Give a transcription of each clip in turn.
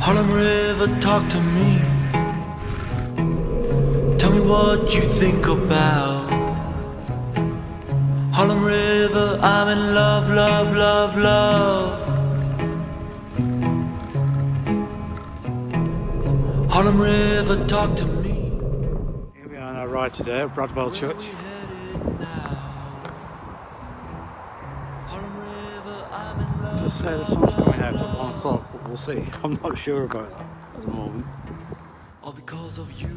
Harlem River, talk to me. Tell me what you think about Harlem River. I'm in love, love, love, love. Harlem River, talk to me. Here we are on our ride today at Bradwell Church. Just say the sun's coming out at 1 o'clock, but we'll see. I'm not sure about that at the moment. All because of you.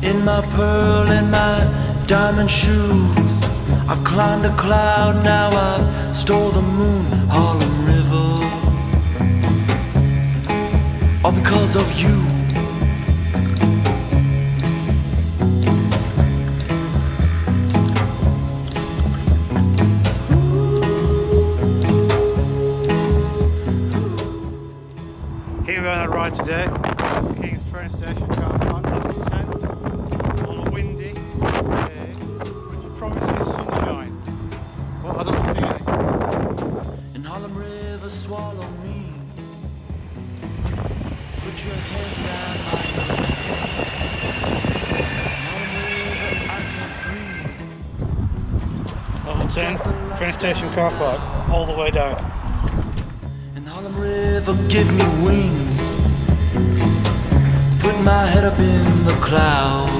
In my pearl and my diamond shoes, I've climbed a cloud, now I've stole the moon. Harlem River, all because of you. Here we are on a ride today, Milton Keynes train station, car park, 100%, on a windy day, which promises sunshine, but I don't see any. In Harlem River, swallow me. Put your hands around my neck. Level 10, train station car park, all the way down. Harlem River, give me wings. Put my head up in the clouds.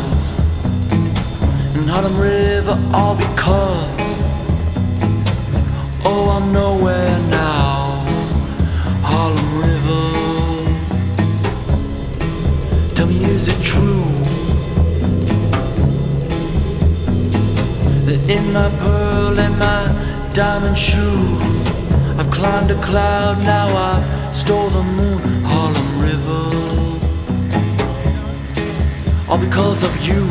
In Harlem River, all because oh, I'm nowhere now. Harlem River, tell me, is it true that in my pearl and my diamond shoes I've climbed a cloud, now I stole the moon. Harlem River, all because of you.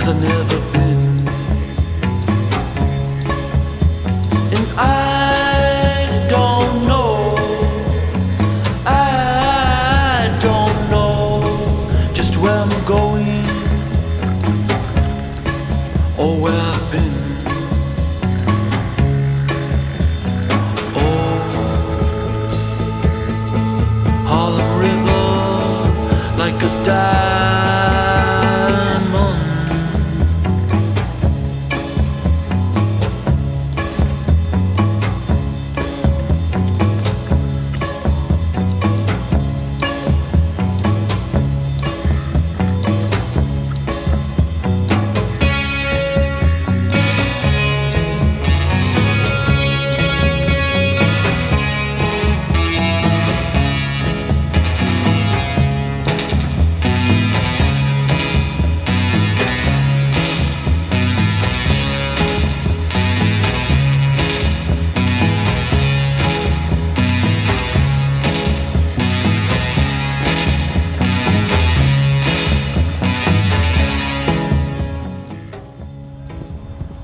I've never been, and I don't know just where I'm going or where I've been. Oh, Harlem River, like a diamond.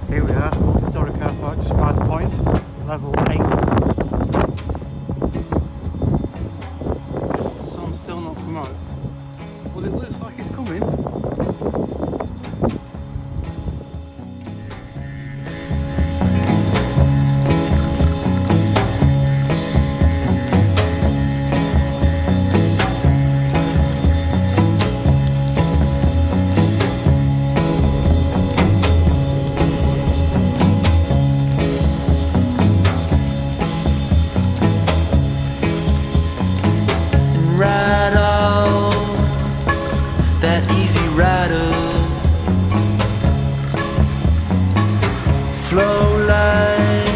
Here we are, historic car park just by the point, level 8. The sun's still not come out, but it looks like it's coming. Flow like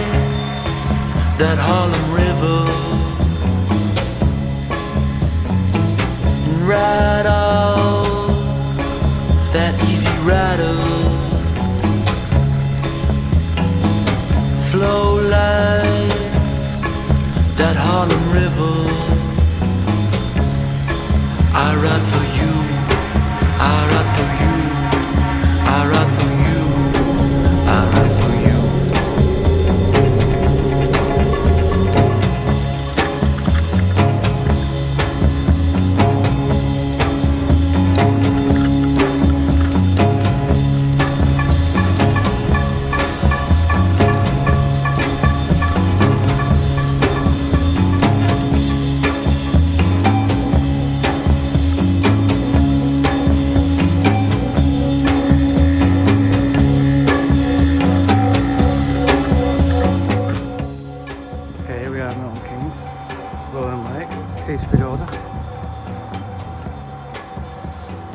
that Harlem River, and ride off ride for you, I ride for you, I ride for you, I ride for you. Milton Keynes, Willen Lake, East Pagoda.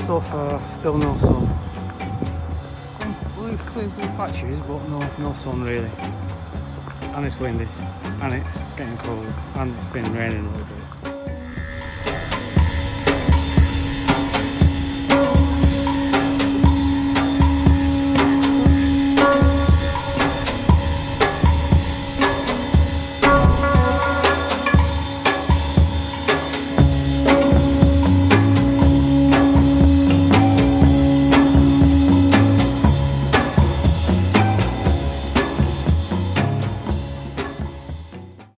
So far, still no sun. Some clear blue patches, but no sun really. And it's windy, and it's getting cold, and it's been raining a little bit.